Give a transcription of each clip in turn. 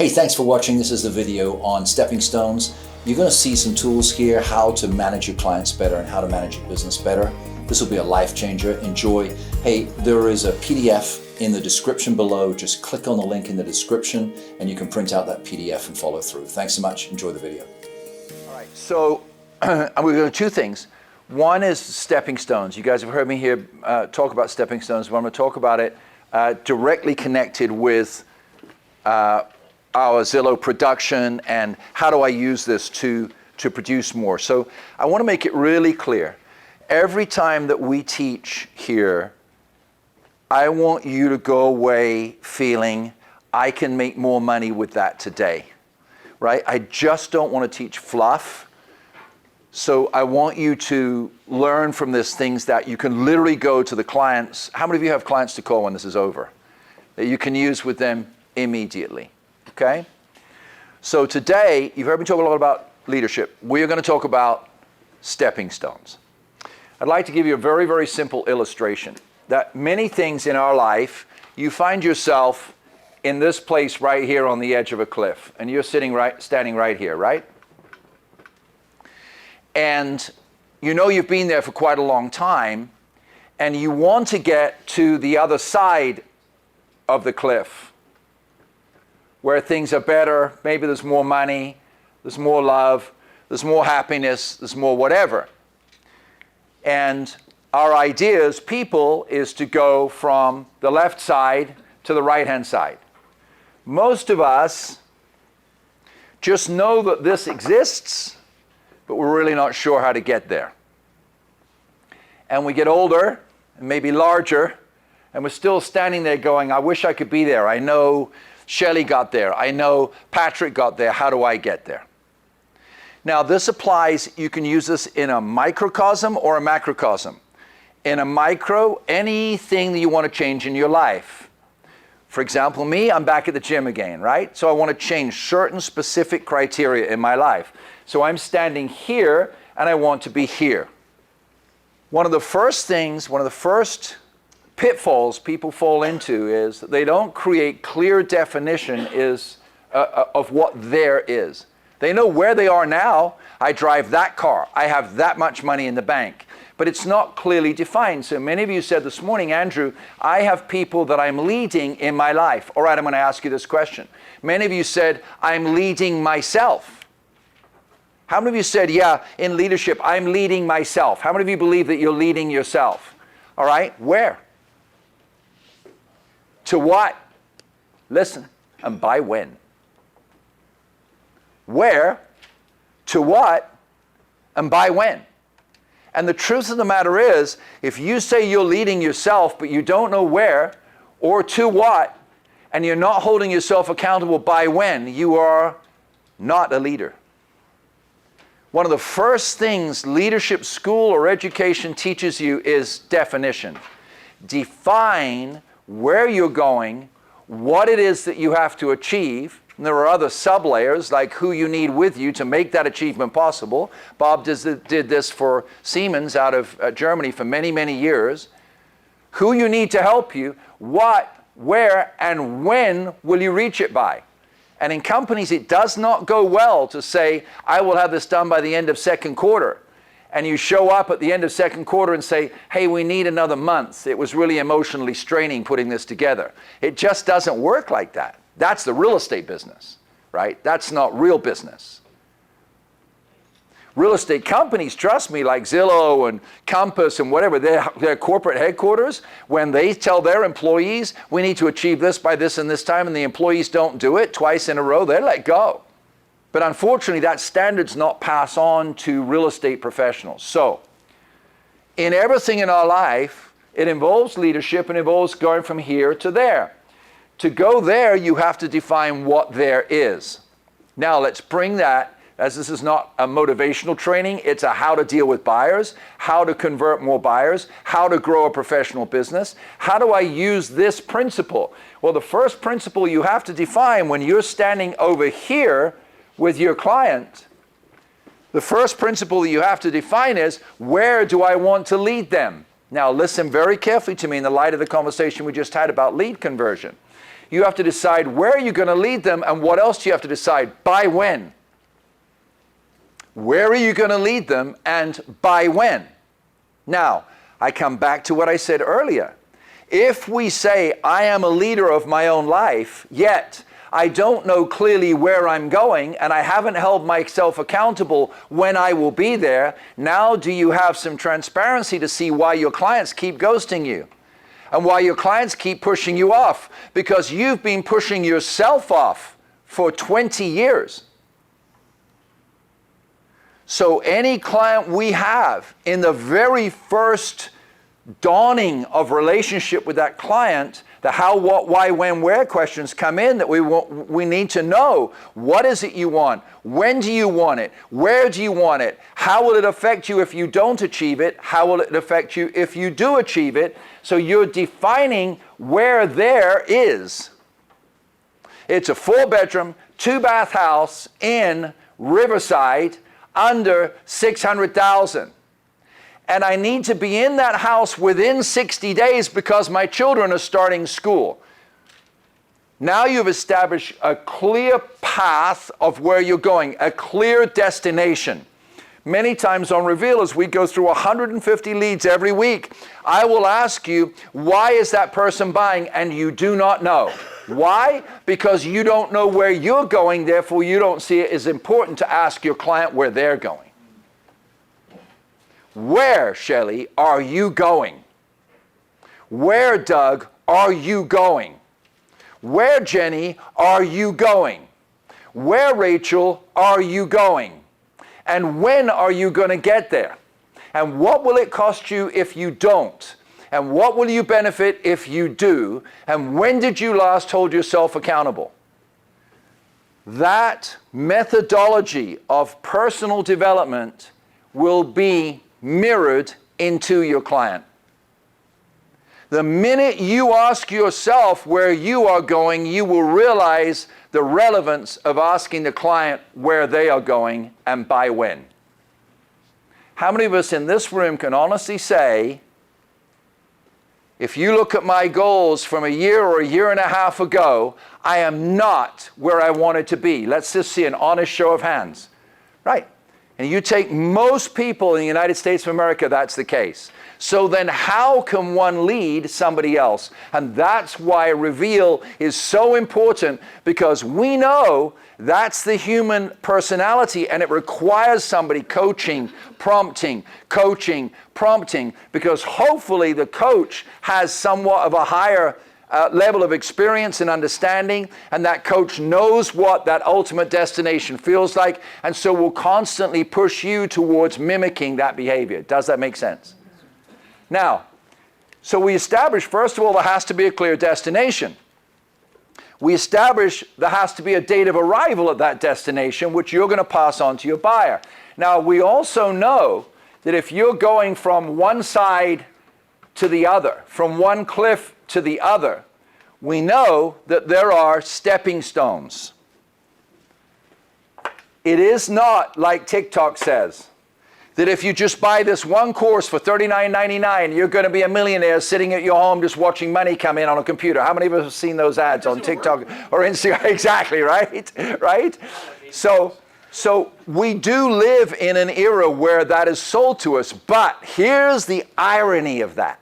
Hey, thanks for watching. This is a video on stepping stones. You're going to see some tools here, how to manage your clients better and how to manage your business better. This will be a life changer. Enjoy. Hey, there is a PDF in the description below. Just click on the link in the description and you can print out that PDF and follow through. Thanks so much. Enjoy the video. All right, so we're going to do two things. One is stepping stones. You guys have heard me here talk about stepping stones, but I'm going to talk about it directly connected with our Zillow production and how do I use this to produce more. So I want to make it really clear. Every time that we teach here, I want you to go away feeling I can make more money with that today, right? I just don't want to teach fluff. So I want you to learn from this things that you can literally go to the clients. How many of you have clients to call when this is over? That you can use with them immediately, okay? So today, you've heard me talk a lot about leadership. We're going to talk about stepping stones. I'd like to give you a very, very simple illustration that many things in our life, you find yourself in this place right here on the edge of a cliff, and you're standing right here, right? And you know you've been there for quite a long time, and you want to get to the other side of the cliff where things are better, maybe there's more money, there's more love, there's more happiness, there's more whatever. And our idea as people is to go from the left side to the right-hand side. Most of us just know that this exists, but we're really not sure how to get there. And we get older, and maybe larger, and we're still standing there going, I wish I could be there. I know Shelley got there. I know Patrick got there. How do I get there? Now this applies, you can use this in a microcosm or a macrocosm. In a micro, anything that you want to change in your life. For example, me, I'm back at the gym again, right? So I want to change certain specific criteria in my life. So I'm standing here and I want to be here. One of the first pitfalls people fall into is that they don't create clear definition of what there is. They know where they are now. I drive that car. I have that much money in the bank. But it's not clearly defined. So many of you said this morning, Andrew, I have people that I'm leading in my life. All right, I'm going to ask you this question. Many of you said, I'm leading myself. How many of you said, yeah, in leadership, I'm leading myself? How many of you believe that you're leading yourself? All right, where? To what? Listen, and by when? Where, to what, and by when? And the truth of the matter is, if you say you're leading yourself, but you don't know where or to what, and you're not holding yourself accountable by when, you are not a leader. One of the first things leadership school or education teaches you is definition. Define where you're going, what it is that you have to achieve. And there are other sub-layers like who you need with you to make that achievement possible. Bob did this for Siemens out of Germany for many, many years. Who you need to help you, what, where, and when will you reach it by? And in companies, it does not go well to say, I will have this done by the end of second quarter. And you show up at the end of second quarter and say, hey, we need another month. It was really emotionally straining putting this together. It just doesn't work like that. That's the real estate business, right? That's not real business. Real estate companies, trust me, like Zillow and Compass and whatever, their corporate headquarters, when they tell their employees, we need to achieve this by this and this time, and the employees don't do it twice in a row, they let go. But unfortunately, that standard's not passed on to real estate professionals. So, in everything in our life, it involves leadership and involves going from here to there. To go there, you have to define what there is. Now, let's bring that, as this is not a motivational training, it's a how to deal with buyers, how to convert more buyers, how to grow a professional business. How do I use this principle? Well, the first principle you have to define when you're standing over here with your client, the first principle that you have to define is, where do I want to lead them? Now listen very carefully to me in the light of the conversation we just had about lead conversion. You have to decide where you're going to lead them, and what else do you have to decide? By when? Where are you going to lead them, and by when? Now, I come back to what I said earlier. If we say, I am a leader of my own life, yet I don't know clearly where I'm going, and I haven't held myself accountable when I will be there, now do you have some transparency to see why your clients keep ghosting you? And why your clients keep pushing you off? Because you've been pushing yourself off for 20 years. So any client we have in the very first dawning of relationship with that client, the how, what, why, when, where questions come in that we need to know. What is it you want? When do you want it? Where do you want it? How will it affect you if you don't achieve it? How will it affect you if you do achieve it? So you're defining where there is. It's a 4-bedroom, 2-bath house in Riverside under $600,000. And I need to be in that house within 60 days because my children are starting school. Now you've established a clear path of where you're going, a clear destination. Many times on Reveal, as we go through 150 leads every week, I will ask you, why is that person buying? And you do not know. Why? Because you don't know where you're going, therefore you don't see it as important to ask your client where they're going. Where, Shelley, are you going? Where, Doug, are you going? Where, Jenny, are you going? Where, Rachel, are you going? And when are you going to get there? And what will it cost you if you don't? And what will you benefit if you do? And when did you last hold yourself accountable? That methodology of personal development will be mirrored into your client. The minute you ask yourself where you are going, you will realize the relevance of asking the client where they are going and by when. How many of us in this room can honestly say, if you look at my goals from a year or a year and a half ago, I am not where I wanted to be? Let's just see an honest show of hands. Right. And you take most people in the United States of America, that's the case. So then how can one lead somebody else? And that's why Reveal is so important, because we know that's the human personality, and it requires somebody coaching, prompting, because hopefully the coach has somewhat of a higher level of experience and understanding, and that coach knows what that ultimate destination feels like, and so will constantly push you towards mimicking that behavior. Does that make sense? Now, so we establish, first of all, there has to be a clear destination. We establish there has to be a date of arrival at that destination, which you're going to pass on to your buyer. Now, we also know that if you're going from one side to the other, from one cliff to the other, we know that there are stepping stones. It is not like TikTok says, that if you just buy this one course for $39.99, you're going to be a millionaire sitting at your home just watching money come in on a computer. How many of us have seen those ads on TikTok or Instagram? Exactly, right? Right? So we do live in an era where that is sold to us, but here's the irony of that.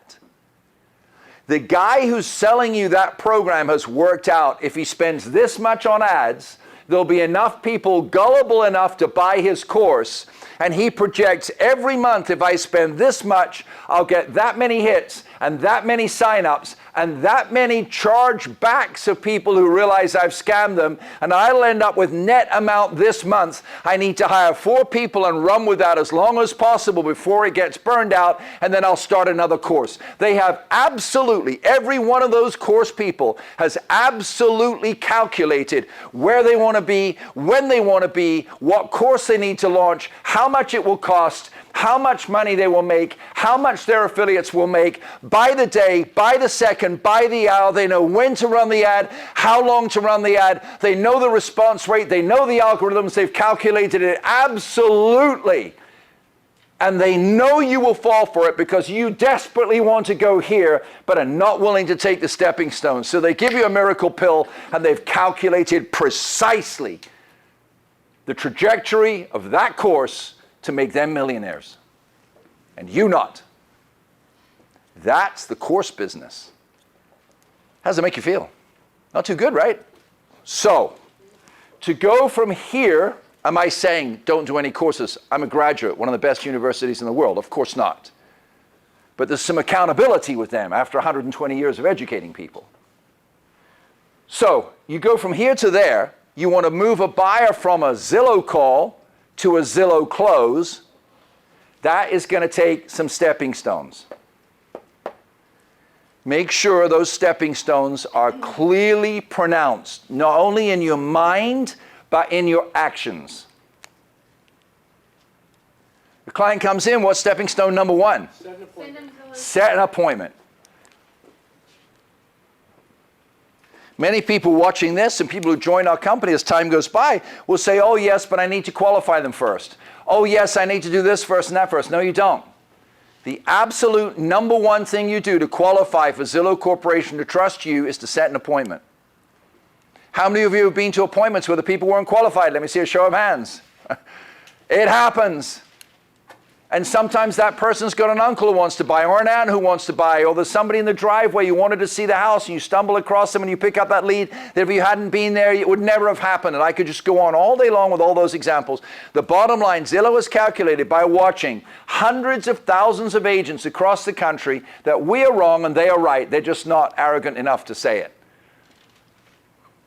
The guy who's selling you that program has worked out if he spends this much on ads, there'll be enough people gullible enough to buy his course, and he projects every month, if I spend this much, I'll get that many hits and that many signups and that many chargebacks of people who realize I've scammed them, and I'll end up with net amount this month. I need to hire 4 people and run with that as long as possible before it gets burned out, and then I'll start another course. They have absolutely, every one of those course people has absolutely calculated where they want to be, when they want to be, what course they need to launch, how much it will cost, how much money they will make, how much their affiliates will make, by the day, by the second, by the hour. They know when to run the ad, how long to run the ad. They know the response rate. They know the algorithms. They've calculated it absolutely. And they know you will fall for it because you desperately want to go here, but are not willing to take the stepping stones. So they give you a miracle pill, and they've calculated precisely the trajectory of that course to make them millionaires. And you not. That's the course business. How does it make you feel? Not too good, right? So, to go from here, am I saying don't do any courses? I'm a graduate, one of the best universities in the world. Of course not. But there's some accountability with them after 120 years of educating people. So, you go from here to there. You want to move a buyer from a Zillow call to a Zillow close. That is going to take some stepping stones. Make sure those stepping stones are clearly pronounced, not only in your mind, but in your actions. The client comes in, what's stepping stone number one? Set an appointment. Many people watching this and people who join our company as time goes by will say, oh yes, but I need to qualify them first. Oh yes, I need to do this first and that first. No, you don't. The absolute number one thing you do to qualify for Zillow Corporation to trust you is to set an appointment. How many of you have been to appointments where the people weren't qualified? Let me see a show of hands. It happens. And sometimes that person's got an uncle who wants to buy, or an aunt who wants to buy, or there's somebody in the driveway you wanted to see the house, and you stumble across them and you pick up that lead that if you hadn't been there, it would never have happened. And I could just go on all day long with all those examples. The bottom line, Zillow has calculated by watching hundreds of thousands of agents across the country that we are wrong and they are right. They're just not arrogant enough to say it.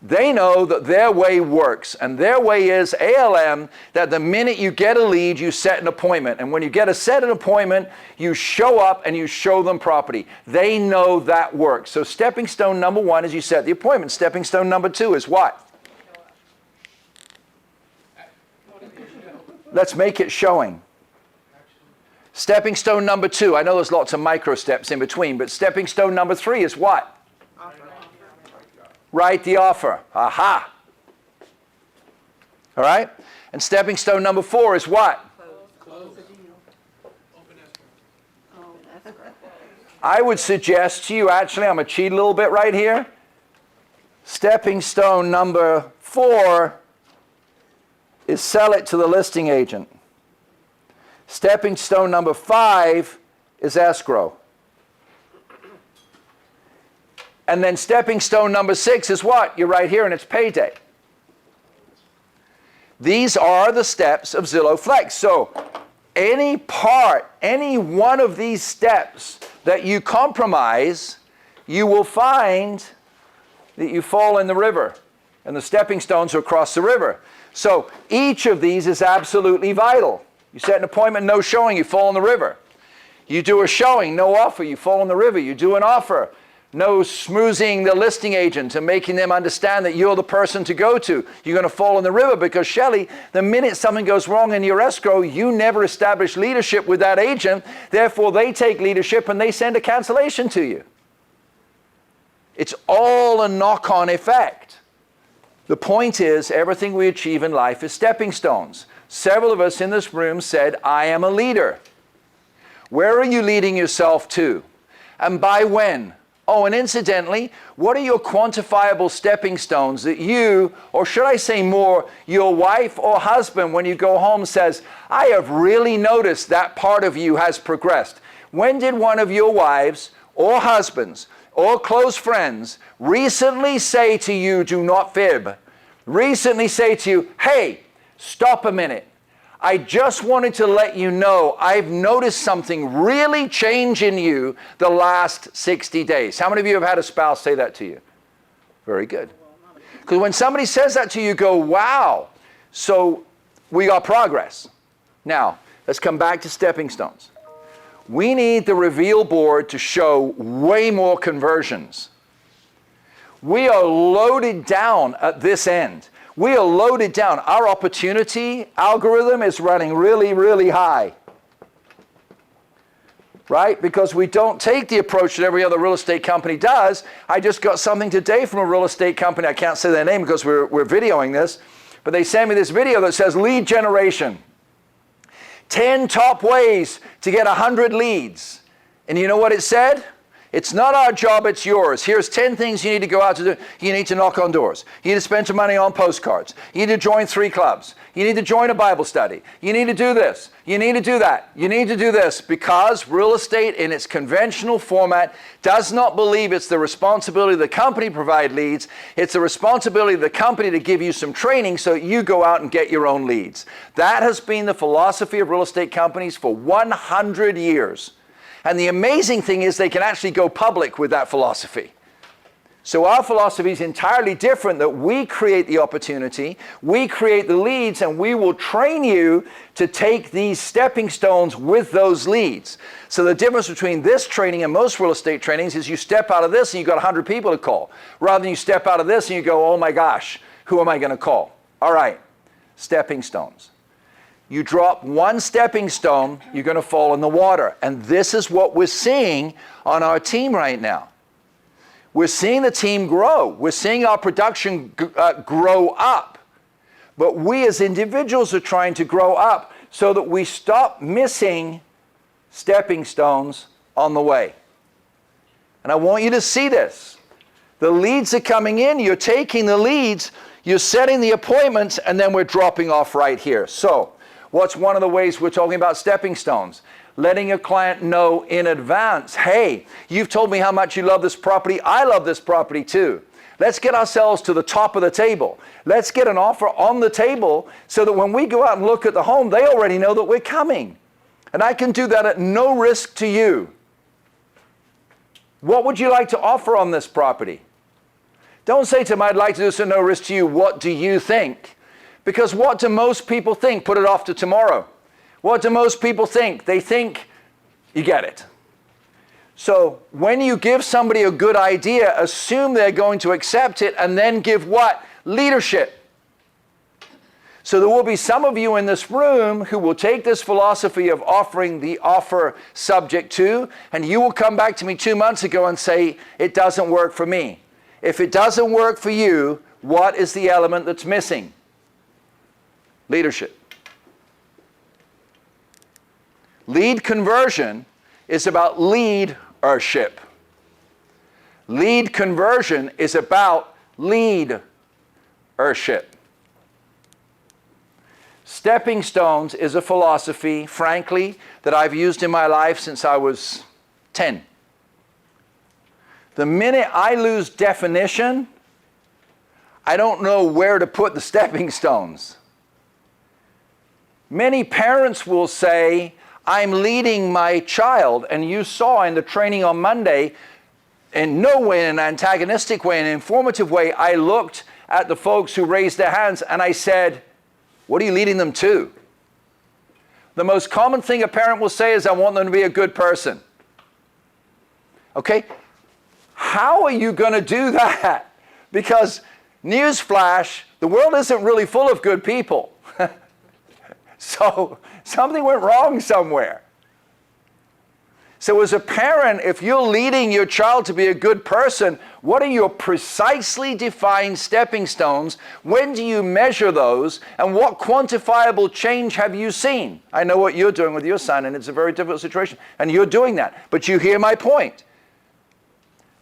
They know that their way works, and their way is ALM, that the minute you get a lead, you set an appointment. And when you get an appointment, you show up and you show them property. They know that works. So stepping stone number one is you set the appointment. Stepping stone number two is what? Let's make it showing. Stepping stone number two, I know there's lots of micro steps in between, but stepping stone number three is what? Write the offer. Aha. All right? And stepping stone number four is what? Close the deal. Open escrow. Oh, escrow. I would suggest to you, actually, I'm going to cheat a little bit right here. Stepping stone number four is sell it to the listing agent. Stepping stone number five is escrow. And then stepping stone number six is what? You're right here and it's payday. These are the steps of Zillow Flex. So any one of these steps that you compromise, you will find that you fall in the river. And the stepping stones are across the river. So each of these is absolutely vital. You set an appointment, no showing, you fall in the river. You do a showing, no offer, you fall in the river. You do an offer, no schmoozing the listing agent and making them understand that you're the person to go to. You're going to fall in the river because, Shelley, the minute something goes wrong in your escrow, you never establish leadership with that agent. Therefore, they take leadership and they send a cancellation to you. It's all a knock-on effect. The point is, everything we achieve in life is stepping stones. Several of us in this room said, I am a leader. Where are you leading yourself to? And by when? Oh, and incidentally, what are your quantifiable stepping stones that you, or should I say more, your wife or husband, when you go home says, I have really noticed that part of you has progressed. When did one of your wives or husbands or close friends recently say to you, do not fib, recently say to you, hey, stop a minute. I just wanted to let you know I've noticed something really change in you the last 60 days. How many of you have had a spouse say that to you? Very good. Because when somebody says that to you, you go, wow. So we got progress. Now, let's come back to stepping stones. We need the reveal board to show way more conversions. We are loaded down at this end. We are loaded down. Our opportunity algorithm is running really, really high. Right? Because we don't take the approach that every other real estate company does. I just got something today from a real estate company. I can't say their name because we're videoing this. But they sent me this video that says lead generation. 10 top ways to get 100 leads. And you know what it said? It's not our job, it's yours. Here's 10 things you need to go out to do. You need to knock on doors. You need to spend some money on postcards. You need to join 3 clubs. You need to join a Bible study. You need to do this. You need to do that. You need to do this, because real estate in its conventional format does not believe it's the responsibility of the company to provide leads. It's the responsibility of the company to give you some training so you go out and get your own leads. That has been the philosophy of real estate companies for 100 years. And the amazing thing is they can actually go public with that philosophy. So our philosophy is entirely different, that we create the opportunity, we create the leads, and we will train you to take these stepping stones with those leads. So the difference between this training and most real estate trainings is you step out of this and you've got 100 people to call, rather than you step out of this and you go, oh my gosh, who am I going to call? All right, stepping stones. You drop one stepping stone, you're going to fall in the water. And this is what we're seeing on our team right now. We're seeing the team grow. We're seeing our production grow up. But we as individuals are trying to grow up so that we stop missing stepping stones on the way. And I want you to see this. The leads are coming in, you're taking the leads, you're setting the appointments, and then we're dropping off right here. So, what's one of the ways we're talking about stepping stones? Letting your client know in advance, hey, you've told me how much you love this property. I love this property too. Let's get ourselves to the top of the table. Let's get an offer on the table so that when we go out and look at the home, they already know that we're coming. And I can do that at no risk to you. What would you like to offer on this property? Don't say to them, I'd like to do this at no risk to you. What do you think? Because what do most people think? Put it off to tomorrow. What do most people think? They think you get it. So when you give somebody a good idea, assume they're going to accept it, and then give what? Leadership. So there will be some of you in this room who will take this philosophy of offering the offer subject to, and you will come back to me 2 months ago and say, it doesn't work for me. If it doesn't work for you, what is the element that's missing? Leadership. Lead conversion is about leadership. Lead conversion is about leadership. Stepping stones is a philosophy, frankly, that I've used in my life since I was 10. The minute I lose definition, I don't know where to put the stepping stones. Many parents will say, I'm leading my child, and you saw in the training on Monday, in no way in an antagonistic way, in an informative way, I looked at the folks who raised their hands and I said, what are you leading them to? The most common thing a parent will say is, I want them to be a good person. Okay? How are you going to do that? Because, newsflash, the world isn't really full of good people. So something went wrong somewhere. So as a parent, if you're leading your child to be a good person, what are your precisely defined stepping stones? When do you measure those? And what quantifiable change have you seen? I know what you're doing with your son, and it's a very difficult situation, and you're doing that. But you hear my point.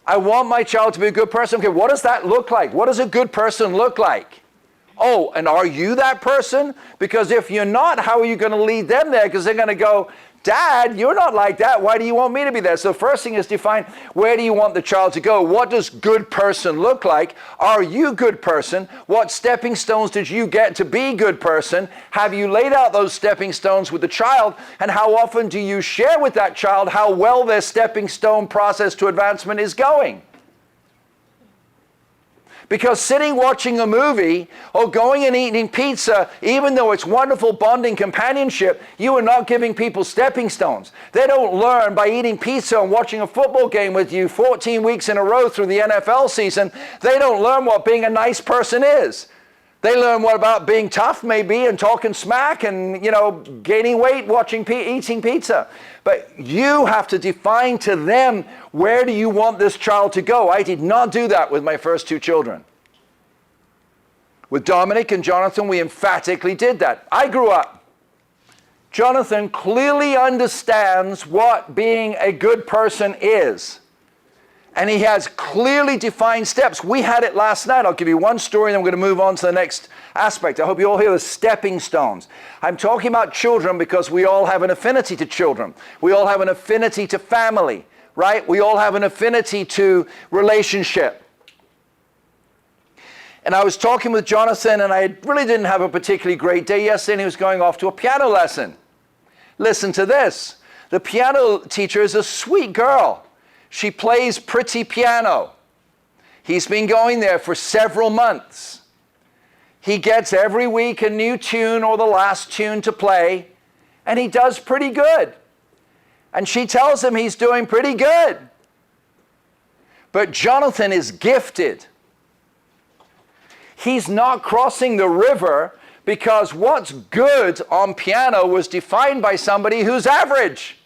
I want my child to be a good person. Okay, what does that look like? What does a good person look like? Oh, and are you that person? Because if you're not, how are you going to lead them there? Because they're going to go, Dad, you're not like that. Why do you want me to be there? So the first thing is define, where do you want the child to go? What does good person look like? Are you good person? What stepping stones did you get to be good person? Have you laid out those stepping stones with the child? And how often do you share with that child how well their stepping stone process to advancement is going? Because sitting watching a movie or going and eating pizza, even though it's wonderful bonding companionship, you are not giving people stepping stones. They don't learn by eating pizza and watching a football game with you 14 weeks in a row through the NFL season. They don't learn what being a nice person is. They learn what about being tough maybe and talking smack and, gaining weight eating pizza. But you have to define to them, where do you want this child to go? I did not do that with my first 2 children. With Dominic and Jonathan, we emphatically did that. I grew up Jonathan clearly understands what being a good person is. And he has clearly defined steps. We had it last night. I'll give you one story and then we're going to move on to the next aspect. I hope you all hear the stepping stones. I'm talking about children because we all have an affinity to children. We all have an affinity to family, right? We all have an affinity to relationship. And I was talking with Jonathan and I really didn't have a particularly great day yesterday and he was going off to a piano lesson. Listen to this. The piano teacher is a sweet girl. She plays pretty piano. He's been going there for several months. He gets every week a new tune or the last tune to play, and he does pretty good. And she tells him he's doing pretty good. But Jonathan is gifted. He's not crossing the river because what's good on piano was defined by somebody who's average.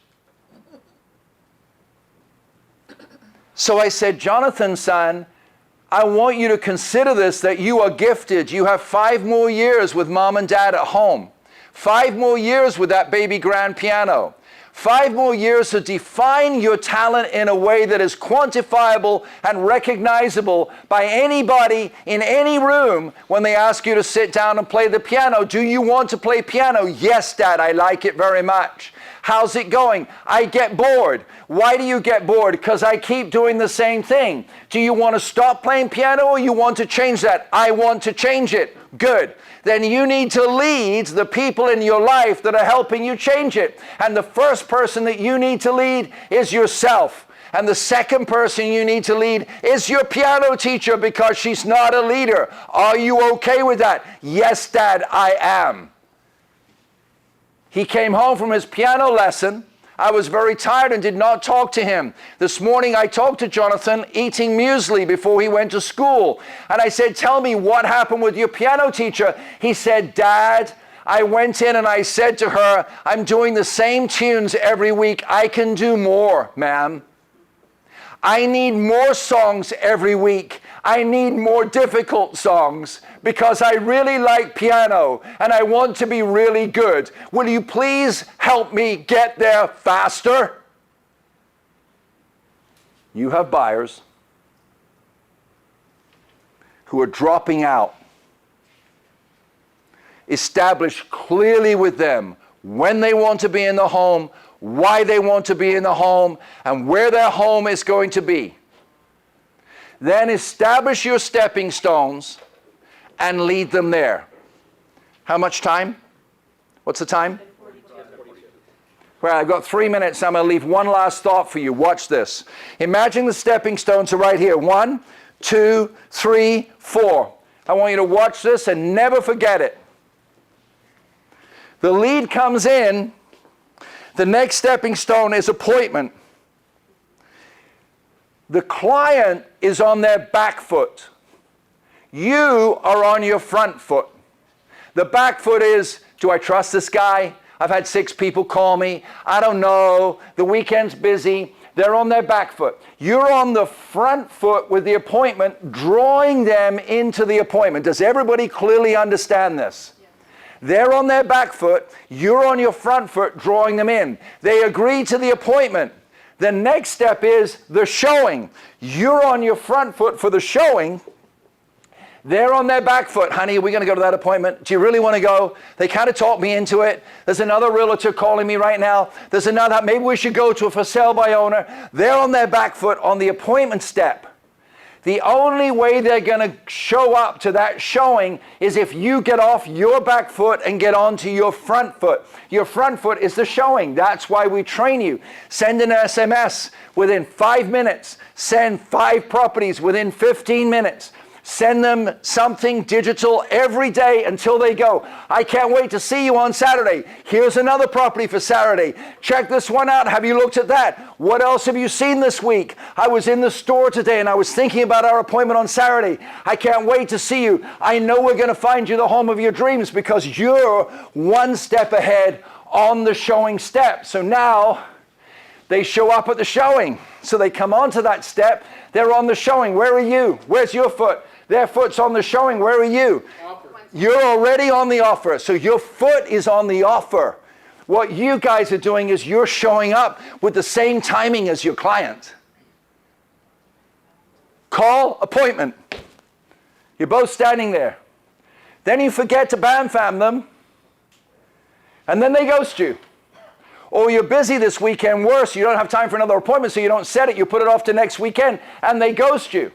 So I said, Jonathan, son, I want you to consider this, that you are gifted. You have 5 more years with mom and dad at home. 5 more years with that baby grand piano. 5 more years to define your talent in a way that is quantifiable and recognizable by anybody in any room when they ask you to sit down and play the piano. Do you want to play piano? Yes, Dad, I like it very much. How's it going? I get bored. Why do you get bored? Because I keep doing the same thing. Do you want to stop playing piano or you want to change that? I want to change it. Good. Then you need to lead the people in your life that are helping you change it. And the first person that you need to lead is yourself. And the second person you need to lead is your piano teacher because she's not a leader. Are you okay with that? Yes, Dad, I am. He came home from his piano lesson. I was very tired and did not talk to him. This morning I talked to Jonathan eating muesli before he went to school. And I said, tell me what happened with your piano teacher. He said, Dad, I went in and I said to her, I'm doing the same tunes every week. I can do more, ma'am. I need more songs every week. I need more difficult songs because I really like piano and I want to be really good. Will you please help me get there faster? You have buyers who are dropping out. Establish clearly with them when they want to be in the home, why they want to be in the home, and where their home is going to be. Then establish your stepping stones and lead them there. How much time? What's the time? Well, I've got 3 minutes. I'm going to leave one last thought for you. Watch this. Imagine the stepping stones are right here. 1, 2, 3, 4. I want you to watch this and never forget it. The lead comes in. The next stepping stone is appointment. The client is on their back foot. You are on your front foot. The back foot is, do I trust this guy? I've had 6 people call me. I don't know. The weekend's busy. They're on their back foot. You're on the front foot with the appointment, drawing them into the appointment. Does everybody clearly understand this? They're on their back foot. You're on your front foot, drawing them in. They agree to the appointment. The next step is the showing. You're on your front foot for the showing. They're on their back foot. Honey, are we going to go to that appointment? Do you really want to go? They kind of talked me into it. There's another realtor calling me right now. There's another, maybe we should go to a for sale by owner. They're on their back foot on the appointment step. The only way they're going to show up to that showing is if you get off your back foot and get onto your front foot. Your front foot is the showing. That's why we train you. Send an SMS within 5 minutes. Send 5 properties within 15 minutes. Send them something digital every day until they go. I can't wait to see you on Saturday. Here's another property for Saturday. Check this one out. Have you looked at that? What else have you seen this week? I was in the store today and I was thinking about our appointment on Saturday. I can't wait to see you. I know we're going to find you the home of your dreams because you're one step ahead on the showing step. So now they show up at the showing. So they come onto that step. They're on the showing. Where are you? Where's your foot? Their foot's on the showing. Where are you? Offer. You're already on the offer. So your foot is on the offer. What you guys are doing is you're showing up with the same timing as your client. Call, appointment. You're both standing there. Then you forget to bam-fam them, and then they ghost you. Or you're busy this weekend, worse, you don't have time for another appointment, so you don't set it, you put it off to next weekend, and they ghost you.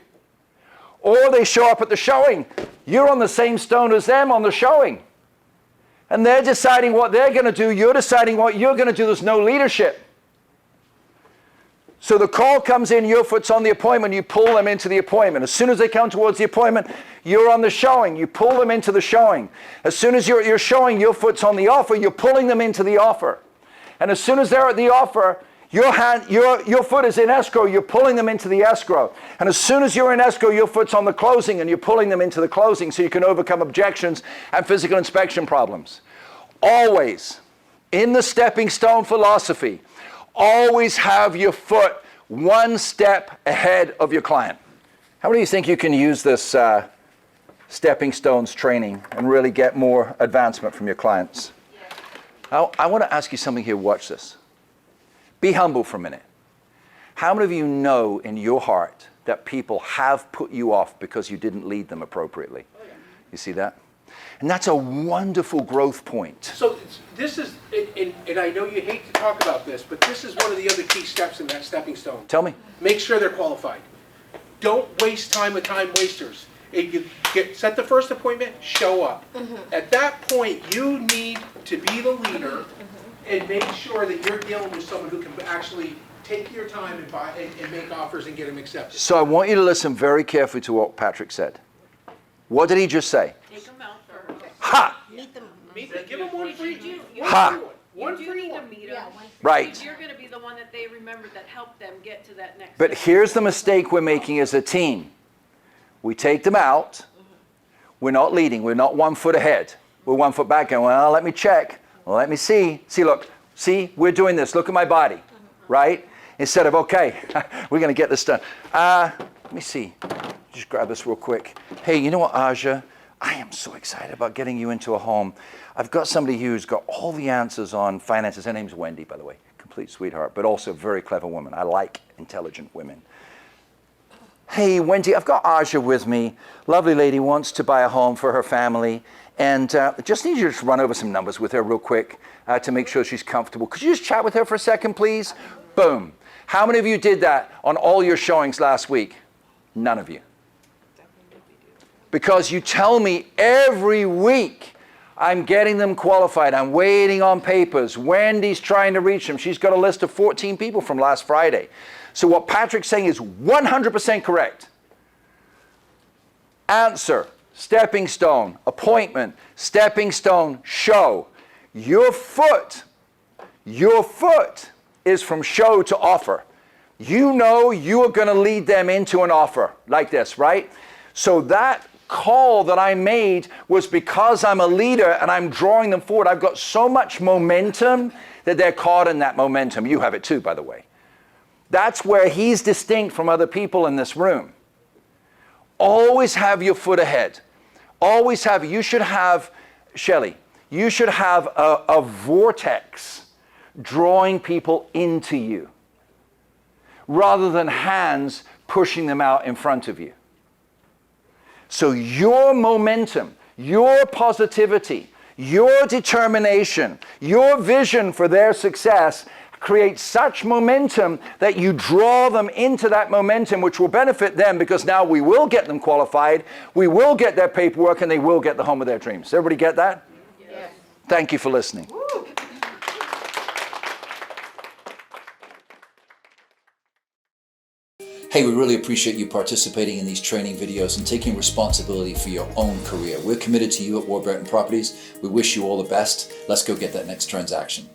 Or they show up at the showing. You're on the same stone as them on the showing. And they're deciding what they're going to do, you're deciding what you're going to do, there's no leadership. So the call comes in, your foot's on the appointment, you pull them into the appointment. As soon as they come towards the appointment, you're on the showing, you pull them into the showing. As soon as you're showing, your foot's on the offer, you're pulling them into the offer. And as soon as they're at the offer, your foot is in escrow, you're pulling them into the escrow. And as soon as you're in escrow, your foot's on the closing and you're pulling them into the closing so you can overcome objections and physical inspection problems. Always, in the stepping stone philosophy, always have your foot one step ahead of your client. How many of you think you can use this stepping stones training and really get more advancement from your clients? I want to ask you something here. Watch this. Be humble for a minute. How many of you know in your heart that people have put you off because you didn't lead them appropriately? You see that? And that's a wonderful growth point. So this is, and I know you hate to talk about this, but this is one of the other key steps in that stepping stone. Tell me. Make sure they're qualified. Don't waste time with time wasters. If you set the first appointment, show up. At that point, you need to be the leader and make sure that you're dealing with someone who can actually take your time and buy and make offers and get them accepted. So I want you to listen very carefully to what Patrick said. What did he just say? Take them out first. Ha! Meet them. Give them one free Ha! one. You do need to meet them. Right. You're going to be the one that they remember that helped them get to that next But step. here's the mistake we're making as a team. We take them out. We're not leading. We're not 1 foot ahead. We're 1 foot back and, well, let me check. Well, let me see. See, look. See, we're doing this. Look at my body. Right? Instead of, okay, we're going to get this done. Let me see. Just grab this real quick. Hey, you know what, Aja? I am so excited about getting you into a home. I've got somebody who's got all the answers on finances. Her name's Wendy, by the way. Complete sweetheart, but also a very clever woman. I like intelligent women. Hey, Wendy, I've got Aja with me. Lovely lady wants to buy a home for her family. And just need you to run over some numbers with her real quick to make sure she's comfortable. Could you just chat with her for a second, please? Boom. How many of you did that on all your showings last week? None of you. Because you tell me every week, I'm getting them qualified. I'm waiting on papers. Wendy's trying to reach them. She's got a list of 14 people from last Friday. So what Patrick's saying is 100% correct. Answer, stepping stone, appointment, stepping stone, show. Your foot is from show to offer. You know you are going to lead them into an offer like this, right? So that call that I made was because I'm a leader and I'm drawing them forward. I've got so much momentum that they're caught in that momentum. You have it too, by the way. That's where he's distinct from other people in this room. Always have your foot ahead. Always have, you should have, Shelley, you should have a vortex drawing people into you rather than hands pushing them out in front of you. So your momentum, your positivity, your determination, your vision for their success creates such momentum that you draw them into that momentum, which will benefit them because now we will get them qualified, we will get their paperwork, and they will get the home of their dreams. Does everybody get that? Yes. Thank you for listening. Woo. Hey, we really appreciate you participating in these training videos and taking responsibility for your own career. We're committed to you at Warburton Properties. We wish you all the best. Let's go get that next transaction.